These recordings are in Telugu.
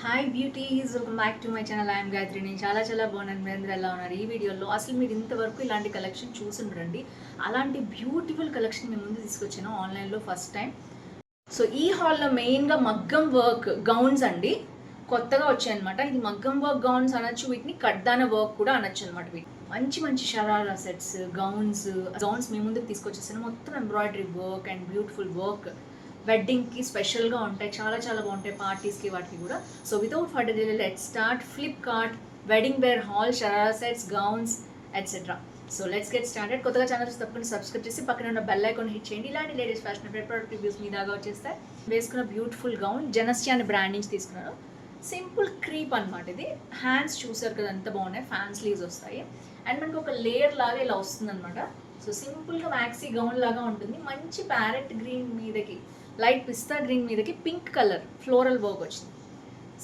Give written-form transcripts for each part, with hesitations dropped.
Hi beauties, welcome back to my channel. I'm Gayatri. నేను చాలా బాగున్నాను. మీరు అందరూ ఎలా ఉన్నారు? ఈ వీడియోలో అసలు మీరు ఇంతవరకు ఇలాంటి కలెక్షన్ చూసుండ్రండి. అలాంటి బ్యూటిఫుల్ కలెక్షన్ మేము ముందు తీసుకొచ్చాను ఆన్లైన్లో ఫస్ట్ టైం. సో ఈ హాల్లో మెయిన్గా మగ్గం వర్క్ గౌన్స్ అండి కొత్తగా వచ్చాయన్నమాట. ఇది మగ్గం వర్క్ గౌన్స్ అనొచ్చు, వీటిని కడ్దాన వర్క్ కూడా అనొచ్చు అనమాట. వీటి మంచి మంచి షరారా సెట్స్, గౌన్స్ మేము ముందుకు తీసుకొచ్చేసాను. మొత్తం embroidery work and beautiful work. వెడ్డింగ్కి స్పెషల్గా ఉంటాయి, చాలా బాగుంటాయి, పార్టీస్కి వాటికి కూడా. So without further delay let's start. Flipkart wedding wear haul sharara sets, gowns etcetera. So let's get started. కొత్తగా ఛానల్స్ తప్పకుండా సబ్స్క్రైబ్ చేసి పక్కన ఉన్న బెల్ ఐకాన్ హిట్ చేయండి. ఇలాంటి లేటెస్ట్ ఫ్యాషన్ ప్రోడక్ట్ రివ్యూస్ మీ దాకా వచ్చేస్తాయి. వేసుకున్న బ్యూటిఫుల్ గౌన్ జనస్య అనే బ్రాండ్ నుంచి తీసుకున్నాను. సింపుల్ క్రీప్ అనమాట. ఇది హ్యాండ్స్ చూసారు కదా ఎంత బాగున్నాయి, ఫ్యాన్ స్లీవ్స్ వస్తాయి అండ్ మనకి ఒక లేయర్ లాగా ఇలా వస్తుంది అనమాట. సో సింపుల్గా మ్యాక్సీ గౌన్ లాగా ఉంటుంది. మంచి ప్యారెట్ గ్రీన్ మీదకి, లైట్ పిస్తా గ్రీన్ మీదకి పింక్ కలర్ ఫ్లోరల్ వర్క్ వచ్చింది.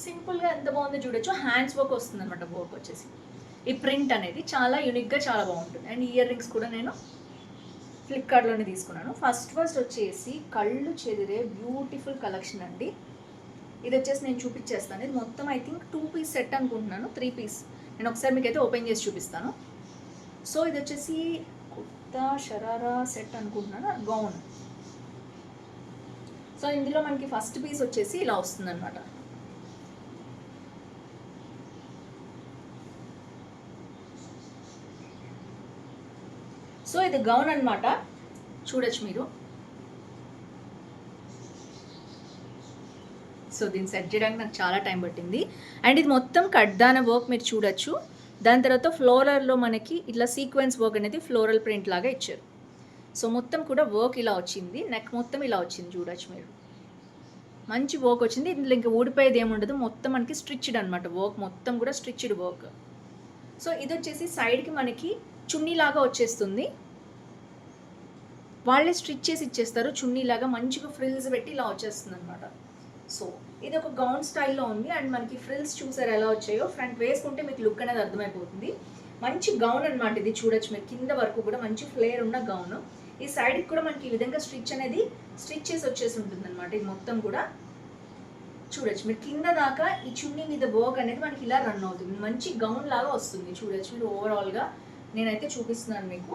సింపుల్గా ఎంత బాగుందో చూడొచ్చు. హ్యాండ్స్ వర్క్ వస్తుంది అనమాట. వర్క్ వచ్చేసి ఈ ప్రింట్ అనేది చాలా యూనిక్గా చాలా బాగుంటుంది. అండ్ ఇయర్ రింగ్స్ కూడా నేను ఫ్లిప్కార్ట్లోనే తీసుకున్నాను. ఫస్ట్ వచ్చేసి కళ్ళు చెదిరే బ్యూటిఫుల్ కలెక్షన్ అండి. ఇది వచ్చేసి నేను చూపించేస్తాను. ఇది మొత్తం ఐ థింక్ 2 పీస్ సెట్ అనుకుంటున్నాను, 3 పీస్. నేను ఒకసారి మీకు అయితే ఓపెన్ చేసి చూపిస్తాను. సో ఇది వచ్చేసి కుర్తా షరారా సెట్ అనుకుంటున్నాను, గౌన్. సో ఇందులో మనకి ఫస్ట్ పీస్ వచ్చేసి ఇలా వస్తుందన్నమాట. సో ఇది గౌన్ అన్నమాట, చూడొచ్చు మీరు. సో దీన్ని సెట్ చేయడానికి నాకు చాలా టైం పట్టింది. అండ్ ఇది మొత్తం కడ్దాన వర్క్ మీరు చూడొచ్చు. దాని తర్వాత ఫ్లోరల్లో మనకి ఇట్లా సీక్వెన్స్ వర్క్ అనేది ఫ్లోరల్ ప్రింట్ లాగా ఇచ్చారు. సో మొత్తం కూడా వర్క్ ఇలా వచ్చింది. నెక్ మొత్తం ఇలా వచ్చింది, చూడొచ్చు మీరు. మంచి వర్క్ వచ్చింది. ఇందులో ఇంకా ఊడిపోయేది ఏముండదు. మొత్తం మనకి స్ట్రిచ్డ్ అనమాట. వర్క్ మొత్తం కూడా స్ట్రిచ్డ్ వర్క్. సో ఇది వచ్చేసి సైడ్కి మనకి చున్నీ లాగా వచ్చేస్తుంది. వాళ్ళే స్టిచ్ చేసి ఇచ్చేస్తారు చున్నీలాగా. మంచిగా ఫ్రిల్స్ పెట్టి ఇలా వచ్చేస్తుంది అనమాట. సో ఇది ఒక గౌన్ స్టైల్లో ఉంది. అండ్ మనకి ఫ్రిల్స్ చూసారు ఎలా వచ్చాయో. ఫ్రంట్ వేసుకుంటే మీకు లుక్ అనేది అర్థమైపోతుంది. మంచి గౌన్ అనమాట ఇది, చూడొచ్చు మీరు. కింద వరకు కూడా మంచి ఫ్లేర్ ఉన్న గౌన్. ఈ సైడ్కి కూడా మనకి ఈ విధంగా స్టిచ్ చేసి వచ్చేసి ఉంటుంది అనమాట. ఇది మొత్తం కూడా చూడొచ్చు మీరు. కింద దాకా ఈ చున్నీ మీద వర్క్ అనేది మనకి ఇలా రన్ అవుతుంది. మంచి గౌన్ లాగా వస్తుంది, చూడొచ్చు మీరు. ఓవరాల్గా నేనైతే చూపిస్తున్నాను మీకు.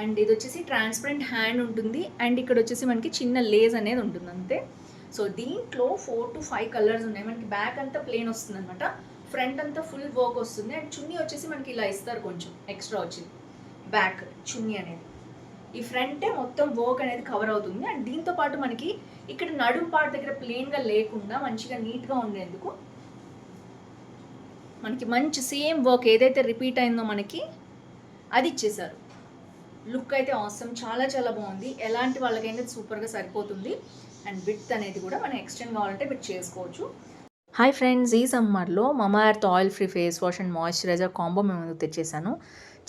అండ్ ఇది వచ్చేసి ట్రాన్స్పరెంట్ హ్యాండ్ ఉంటుంది. అండ్ ఇక్కడ వచ్చేసి మనకి చిన్న లేస్ అనేది ఉంటుంది అంతే. సో దీంట్లో 4 to 5 కలర్స్ ఉన్నాయి. మనకి బ్యాక్ అంతా ప్లెయిన్ వస్తుంది అనమాట. ఫ్రంట్ అంతా ఫుల్ వర్క్ వస్తుంది. అండ్ చున్నీ వచ్చేసి మనకి ఇలా ఇస్తారు, కొంచెం ఎక్స్ట్రా వచ్చింది బ్యాక్ చున్నీ అనేది. ఈ ఫ్రంటే మొత్తం వర్క్ అనేది కవర్ అవుతుంది. అండ్ దీంతో పాటు మనకి ఇక్కడ నడుము పార్ట్ దగ్గర ప్లెయిన్గా లేకుండా మంచిగా నీట్గా ఉండేందుకు మనకి మంచి సేమ్ వర్క్ ఏదైతే రిపీట్ అయిందో మనకి అది ఇచ్చేసారు. లుక్ అయితే ఆసమ్, చాలా బాగుంది. ఎలాంటి వాళ్ళకైనా సూపర్గా సరిపోతుంది. అండ్ బిట్ అనేది కూడా మనం ఎక్స్టెండ్ కావాలంటే బిట్ చేసుకోవచ్చు. హాయ్ ఫ్రెండ్స్, ఈ సమ్మర్లో Mamaearth oil free face wash and moisturiser combo మేము ముందుకు తెచ్చేసాను.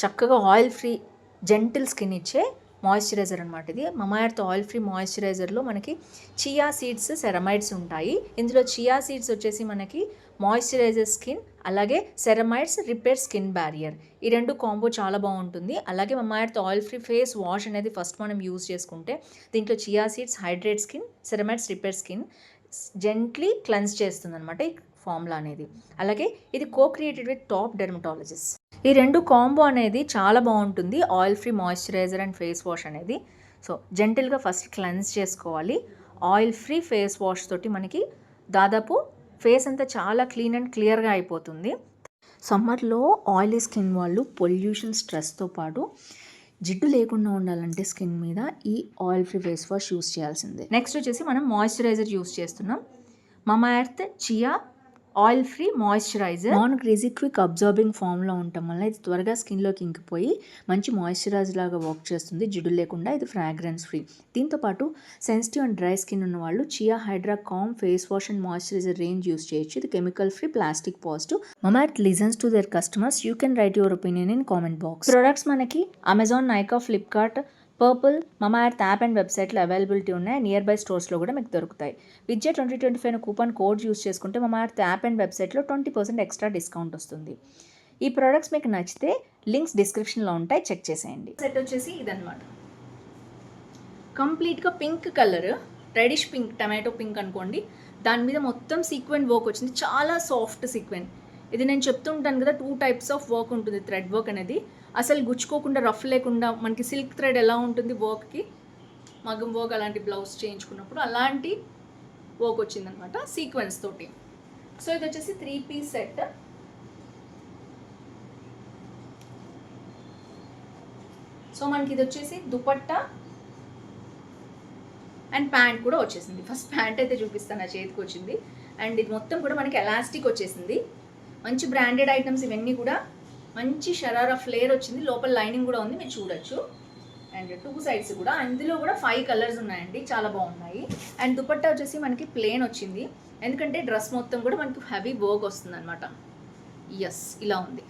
చక్కగా ఆయిల్ ఫ్రీ జెంటిల్ స్కిన్ ఇచ్చే మాయిశ్చరైజర్ అనమాట ఇది. మమా ఎర్త్ ఆయిల్ ఫ్రీ మాయిశ్చరైజర్లో మనకి చియా సీడ్స్, సెరమైడ్స్ ఉంటాయి. ఇందులో చియా సీడ్స్ వచ్చేసి మనకి మాయిశ్చరైజర్ స్కిన్, అలాగే సెరమైడ్స్ రిపేర్ స్కిన్ బ్యారియర్. ఈ రెండు కాంబో చాలా బాగుంటుంది. అలాగే Mamaearth oil free face wash అనేది ఫస్ట్ మనం యూజ్ చేసుకుంటే దీంట్లో chia seeds hydrate skin, ceramides repair skin gently cleanse చేస్తుంది అనమాట ఈ ఫార్ములా అనేది. అలాగే ఇది క్రియేటెడ్ విత్ టాప్ డెర్మటాలజిస్ట్. ఈ రెండు కాంబో అనేది చాలా బాగుంటుంది. Oil free moisturiser and face wash అనేది. సో జెంటిల్గా ఫస్ట్ క్లెన్స్ చేసుకోవాలి. ఆయిల్ ఫ్రీ ఫేస్ వాష్ తోటి మనకి దాదాపు ఫేస్ అంతా చాలా క్లీన్ అండ్ క్లియర్గా అయిపోతుంది. సమ్మర్లో ఆయిలీ స్కిన్ వాళ్ళు పొల్యూషన్ స్ట్రెస్తో పాటు జిడ్డు లేకుండా ఉండాలంటే స్కిన్ మీద ఈ oil free face wash use చేయాల్సిందే. నెక్స్ట్ వచ్చేసి మనం మాయిశ్చరైజర్ యూస్ చేస్తున్నాం. Mamaearth chia oil free moisturiser non greasy quick absorbing ఫామ్లో ఉండటం వల్ల ఇది త్వరగా స్కిన్లోకి ఇంకిపోయి మంచి మాయిశ్చరైజర్ లాగా వర్క్ చేస్తుంది. జిడ్డు లేకుండా ఇది ఫ్రాగ్రెన్స్ ఫ్రీ. దీంతోపాటు సెన్సిటివ్ అండ్ డ్రై స్కిన్ ఉన్న వాళ్ళు chia hydra calm face wash and moisturiser range use చేయొచ్చు. ఇది chemical free, plastic positive. Mamaearth listens to their customers. You can write your opinion in comment box. Products మనకి Amazon, Nykaa, Flipkart, Purplle, Mamaearth app and వెబ్సైట్లో అవైలబిలిటీ ఉన్నాయి. నియర్ బై స్టోర్స్లో కూడా మీకు దొరుకుతాయి. విద్య 2025 కూపన్ కోడ్ యూస్ చేసుకుంటే మమా ఎర్త్ యాప్ అండ్ వెబ్సైట్లో 20% ఎక్స్ట్రా డిస్కౌంట్ వస్తుంది. ఈ ప్రోడక్ట్స్ మీకు నచ్చితే లింక్స్ డిస్క్రిప్షన్లో ఉంటాయి, చెక్ చేసేయండి. సెట్ వచ్చేసి ఇదన్నమాట. కంప్లీట్గా pink colour, reddish pink, tomato pink అనుకోండి. దాని మీద మొత్తం సీక్వెంట్ వర్క్ వచ్చింది, చాలా సాఫ్ట్ సీక్వెంట్. ఇది నేను చెప్తుంటాను కదా 2 టైప్స్ ఆఫ్ వర్క్ ఉంటుంది థ్రెడ్ వర్క్ అనేది. అసలు గుచ్చుకోకుండా రఫ్ లేకుండా మనకి సిల్క్ థ్రెడ్ ఎలా ఉంటుంది వర్క్కి, మగ్గం వర్క్ అలాంటి బ్లౌజ్ చేయించుకున్నప్పుడు అలాంటి వర్క్ వచ్చిందనమాట సీక్వెన్స్ తోటి. సో ఇది వచ్చేసి 3 పీస్ సెట్. సో మనకి ఇది వచ్చేసి దుపట్టా అండ్ ప్యాంట్ కూడా వచ్చేసింది. ఫస్ట్ ప్యాంట్ అయితే చూపిస్తాను, నా చేతికి వచ్చింది. అండ్ ఇది మొత్తం కూడా మనకి ఎలాస్టిక్ వచ్చేసింది. మంచి బ్రాండెడ్ ఐటమ్స్ ఇవన్నీ కూడా. మంచి షరారా ఫ్లేర్ వచ్చింది, లోపల లైనింగ్ కూడా ఉంది, మీరు చూడొచ్చు. అండ్ 2 సైడ్స్ కూడా, అందులో కూడా 5 కలర్స్ ఉన్నాయండి, చాలా బాగున్నాయి. అండ్ దుపట్టా వచ్చేసి మనకి ప్లేన్ వచ్చింది, ఎందుకంటే డ్రెస్ మొత్తం కూడా మనకి హెవీ వర్క్ వస్తుంది అనమాట. ఎస్, ఇలా ఉంది.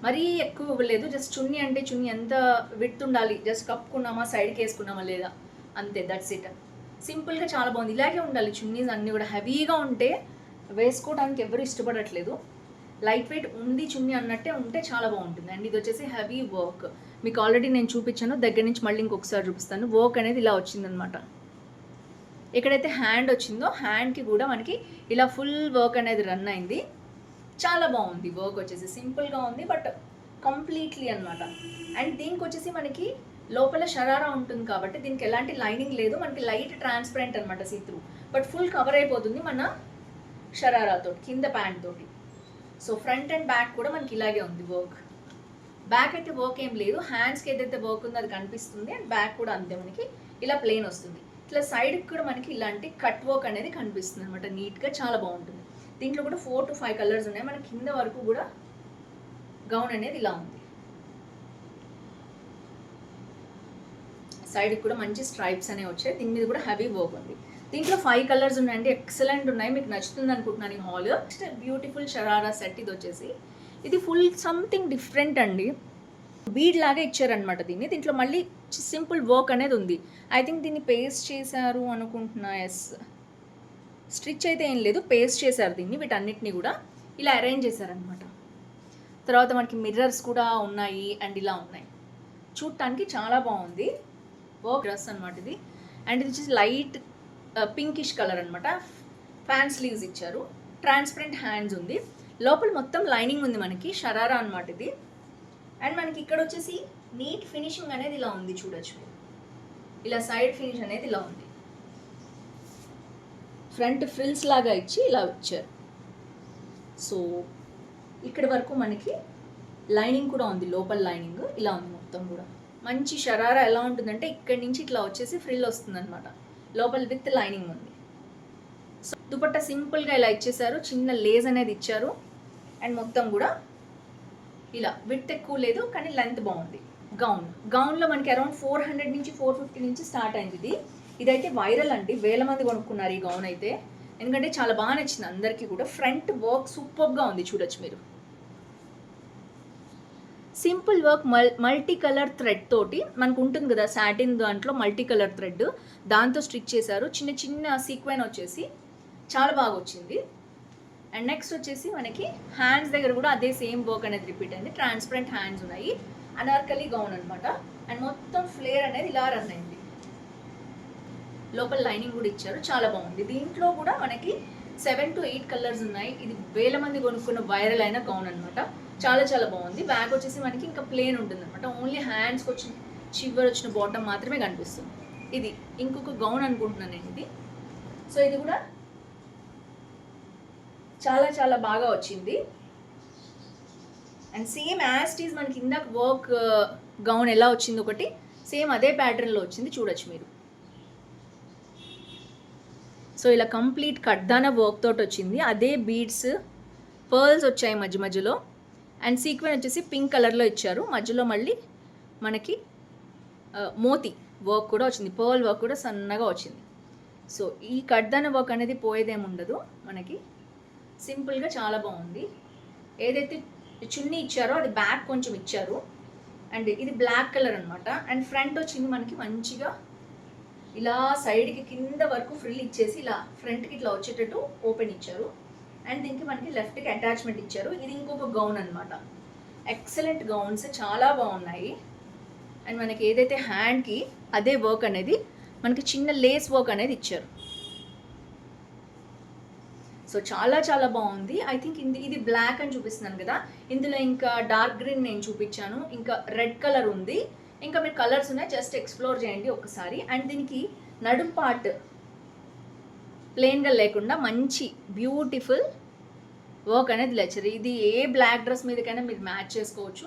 మరీ ఎక్కువ ఇవ్వలేదు, జస్ట్ చున్నీ అంటే చున్నీ ఎంత విడ్త్ ఉండాలి, జస్ట్ కప్పుకున్నామా సైడ్కి వేసుకున్నామా లేదా అంతే, దట్స్ ఇట్. సింపుల్గా చాలా బాగుంది. ఇలాగే ఉండాలి చున్నీస్ అన్నీ కూడా. హెవీగా ఉంటే వేసుకోవడానికి ఎవరు ఇష్టపడట్లేదు. లైట్ వెయిట్ ఉంది చున్నీ అన్నట్టే ఉంటే చాలా బాగుంటుంది. అండ్ ఇది వచ్చేసి హెవీ వర్క్, మీకు ఆల్రెడీ నేను చూపించాను, దగ్గర నుంచి మళ్ళీ ఇంకొకసారి చూపిస్తాను. వర్క్ అనేది ఇలా వచ్చిందనమాట. ఎక్కడైతే హ్యాండ్ వచ్చిందో హ్యాండ్కి కూడా మనకి ఇలా ఫుల్ వర్క్ అనేది రన్ అయింది. చాలా బాగుంది వర్క్ వచ్చేసి, సింపుల్గా ఉంది బట్ కంప్లీట్లీ అనమాట. అండ్ దీనికి వచ్చేసి మనకి లోపల షరారా ఉంటుంది కాబట్టి దీనికి ఎలాంటి లైనింగ్ లేదు, మనకి లైట్ ట్రాన్స్పరెంట్ అనమాట, see through, but full cover అయిపోతుంది మన షరారాతో కింద ప్యాంట్ తోటి. సో ఫ్రంట్ అండ్ బ్యాక్ కూడా మనకి ఇలాగే ఉంది వర్క్. బ్యాక్ అయితే వర్క్ ఏం లేదు, హ్యాండ్స్కి ఏదైతే వర్క్ ఉందో అది కనిపిస్తుంది. అండ్ బ్యాక్ కూడా అంతే మనకి ఇలా ప్లెయిన్ వస్తుంది. ఇట్లా సైడ్కి కూడా మనకి ఇలాంటి కట్ వర్క్ అనేది కనిపిస్తుంది అనమాట, నీట్గా చాలా బాగుంటుంది. దీంట్లో కూడా 4 to 5 కలర్స్ ఉన్నాయి. మన కింద వరకు కూడా గౌన్ అనేది ఇలా ఉంది. సైడ్కి కూడా మంచి స్ట్రైప్స్ అనేవి వచ్చాయి. దీని మీద కూడా హెవీ వర్క్ ఉంది. దీంట్లో 5 కలర్స్ ఉన్నాయండి, ఎక్సలెంట్ ఉన్నాయి, మీకు నచ్చుతుంది అనుకుంటున్నాను ఈ హాల్. బ్యూటిఫుల్ షరారా సెట్ ఇది వచ్చేసి. ఇది ఫుల్ సంథింగ్ డిఫరెంట్ అండి, బీడ్ లాగా ఇచ్చారనమాట దీన్ని. దీంట్లో మళ్ళీ సింపుల్ వర్క్ అనేది ఉంది. ఐ థింక్ దీన్ని పేస్ట్ చేశారు అనుకుంటున్నా. ఎస్, స్టిచ్ అయితే ఏం లేదు, పేస్ట్ చేశారు దీన్ని. వీటన్నిటిని కూడా ఇలా అరేంజ్ చేశారనమాట. తర్వాత మనకి మిర్రర్స్ కూడా ఉన్నాయి అండ్ ఇలా ఉన్నాయి. చూడటానికి చాలా బాగుంది వర్క్ డ్రెస్ అనమాట ఇది. అండ్ ఇది వచ్చేసి లైట్ పింకిష్ కలర్ అనమాట. ఫ్యాన్ స్లీవ్స్ ఇచ్చారు, ట్రాన్స్పరెంట్ హ్యాండ్స్ ఉంది, లోపల మొత్తం లైనింగ్ ఉంది మనకి, షరారా అనమాట ఇది. అండ్ మనకి ఇక్కడ వచ్చేసి నీట్ ఫినిషింగ్ అనేది ఇలా ఉంది, చూడొచ్చు. ఇలా సైడ్ ఫినిష్ అనేది ఇలా ఉంది, ఫ్రంట్ ఫ్రిల్స్ లాగా ఇచ్చి ఇలా ఇచ్చారు. సో ఇక్కడ వరకు మనకి లైనింగ్ కూడా ఉంది, లోపల లైనింగ్ ఇలా ఉంది మొత్తం కూడా. మంచి షరారా ఎలా ఉంటుందంటే ఇక్కడి నుంచి ఇట్లా వచ్చేసి ఫ్రిల్ వస్తుంది అనమాట, లోపల విత్ లైనింగ్ ఉంది. సో దుపట్టా సింపుల్గా ఇలా ఇచ్చేసారు, చిన్న లేస్ అనేది ఇచ్చారు. అండ్ మొత్తం కూడా ఇలా విత్ ఎక్కువ లేదు కానీ లెంత్ బాగుంది. గౌన్లో మనకి అరౌండ్ 400 నుంచి 450 నుంచి స్టార్ట్ అయింది ఇది. ఇదైతే వైరల్ అండి, వేల మంది కొనుక్కున్నారు ఈ గౌన్ అయితే, ఎందుకంటే చాలా బాగా నచ్చింది అందరికీ కూడా. ఫ్రంట్ వర్క్ సూపర్గా ఉంది, చూడొచ్చు మీరు. Simple work multi colour thread తోటి మనకు ఉంటుంది కదా సాటిన్, దాంట్లో మల్టీ కలర్ థ్రెడ్ దాంతో స్టిచ్ చేశారు. చిన్న చిన్న సీక్వెన్ వచ్చేసి చాలా బాగా వచ్చింది. అండ్ నెక్స్ట్ వచ్చేసి మనకి హ్యాండ్స్ దగ్గర కూడా అదే సేమ్ వర్క్ అనేది రిపీట్ అయింది. ట్రాన్స్పరెంట్ హ్యాండ్స్ ఉన్నాయి, అనార్కలి గౌన్ అనమాట. అండ్ మొత్తం ఫ్లేర్ అనేది ఇలా రన్ అయింది, లోపల లైనింగ్ కూడా ఇచ్చారు, చాలా బాగుంది. దీంట్లో కూడా మనకి 7 to 8 కలర్స్ ఉన్నాయి. ఇది వేల మంది కొనుక్కున్న వైరల్ అయిన గౌన్ అనమాట, చాలా చాలా బాగుంది. బ్యాక్ వచ్చేసి మనకి ఇంకా ప్లేన్ ఉంటుంది అనమాట, ఓన్లీ హ్యాండ్స్కి వచ్చిన చివరి వచ్చిన బాటమ్ మాత్రమే కనిపిస్తుంది. ఇది ఇంకొక గౌన్ అనుకుంటున్నాను నేను ఇది. సో ఇది కూడా చాలా చాలా బాగా వచ్చింది. And same as it is మనకి ఇందాక వర్క్ గౌన్ ఎలా వచ్చింది ఒకటి, సేమ్ అదే ప్యాటర్న్లో వచ్చింది, చూడొచ్చు మీరు. సో ఇలా కంప్లీట్ కడ్దానా వర్క్ తోటి వచ్చింది, అదే బీడ్స్ పర్ల్స్ వచ్చాయి మధ్య మధ్యలో. అండ్ సీక్వెన్ వచ్చేసి పింక్ కలర్లో ఇచ్చారు, మధ్యలో మళ్ళీ మనకి మోతీ వర్క్ కూడా వచ్చింది, పర్ల్ వర్క్ కూడా సన్నగా వచ్చింది. సో ఈ కడ్దానా వర్క్ అనేది పోయేదేమి ఉండదు మనకి, సింపుల్గా చాలా బాగుంది. ఏదైతే చున్నీ ఇచ్చారో అది బ్యాక్ కొంచెం ఇచ్చారు. అండ్ ఇది బ్లాక్ కలర్ అనమాట. అండ్ ఫ్రంట్ వచ్చింది మనకి మంచిగా ఇలా సైడ్కి కింద వరకు ఫ్రిల్ ఇచ్చేసి ఇలా ఫ్రంట్కి ఇట్లా వచ్చేటట్టు ఓపెన్ ఇచ్చారు. అండ్ దీనికి మనకి లెఫ్ట్కి అటాచ్మెంట్ ఇచ్చారు. ఇది ఇంకొక గౌన్ అనమాట. ఎక్సలెంట్ గౌన్స్, చాలా బాగున్నాయి. అండ్ మనకి ఏదైతే హ్యాండ్కి అదే వర్క్ అనేది మనకి చిన్న లేస్ వర్క్ అనేది ఇచ్చారు. సో చాలా చాలా బాగుంది. ఐ థింక్ ఇది బ్లాక్ అని చూపిస్తున్నాను కదా, ఇందులో ఇంకా డార్క్ గ్రీన్ నేను చూపించాను, ఇంకా రెడ్ కలర్ ఉంది, ఇంకా మీరు కలర్స్ ఉన్నాయి, జస్ట్ ఎక్స్ప్లోర్ చేయండి ఒకసారి. అండ్ దీనికి నడుం పార్ట్ ప్లెయిన్గా లేకుండా మంచి బ్యూటిఫుల్ వర్క్ అనేది లెచర్. ఇది ఏ బ్లాక్ డ్రెస్ మీదకైనా మీరు మ్యాచ్ చేసుకోవచ్చు.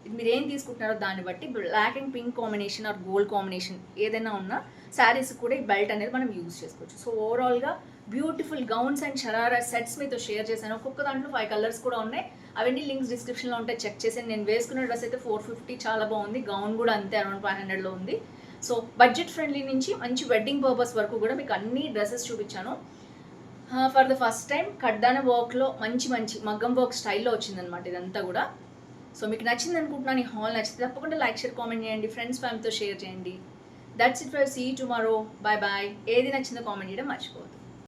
ఇది మీరు ఏం తీసుకుంటున్నారో దాన్ని బట్టి black and pink combination or gold combination ఏదైనా ఉన్నా శారీస్ కూడా ఈ బెల్ట్ అనేది మనం యూజ్ చేసుకోవచ్చు. సో ఓవరాల్గా beautiful gowns and sharara sets మీతో షేర్ చేశాను. ఒక్కొక్క దాంట్లో 5 కలర్స్ కూడా ఉన్నాయి. అవన్నీ లింక్స్ డిస్క్రిప్షన్లో ఉంటాయి, చెక్ చేసి. నేను వేసుకున్న డ్రెస్ అయితే 450 చాలా బాగుంది, గౌన్ కూడా అంతే అరౌండ్ 500లో ఉంది. సో బడ్జెట్ ఫ్రెండ్లీ నుంచి మంచి వెడ్డింగ్ పర్పస్ వరకు కూడా మీకు అన్ని డ్రెస్సెస్ చూపించాను. ఫర్ ద ఫస్ట్ టైం కడ్దాన వర్క్లో మంచి మగ్గం వర్క్ స్టైల్లో వచ్చిందనమాట ఇదంతా కూడా. సో మీకు నచ్చింది అనుకుంటున్నాను. ఈ హాల్ నచ్చితే తప్పకుండా లైక్, షేర్, కామెంట్ చేయండి, ఫ్రెండ్స్ ఫ్యామిలీతో షేర్ చేయండి. That's it for see tomorrow. Bye bye. ఏది నచ్చిందో కామెంట్ చేయడం మర్చిపోవద్దు.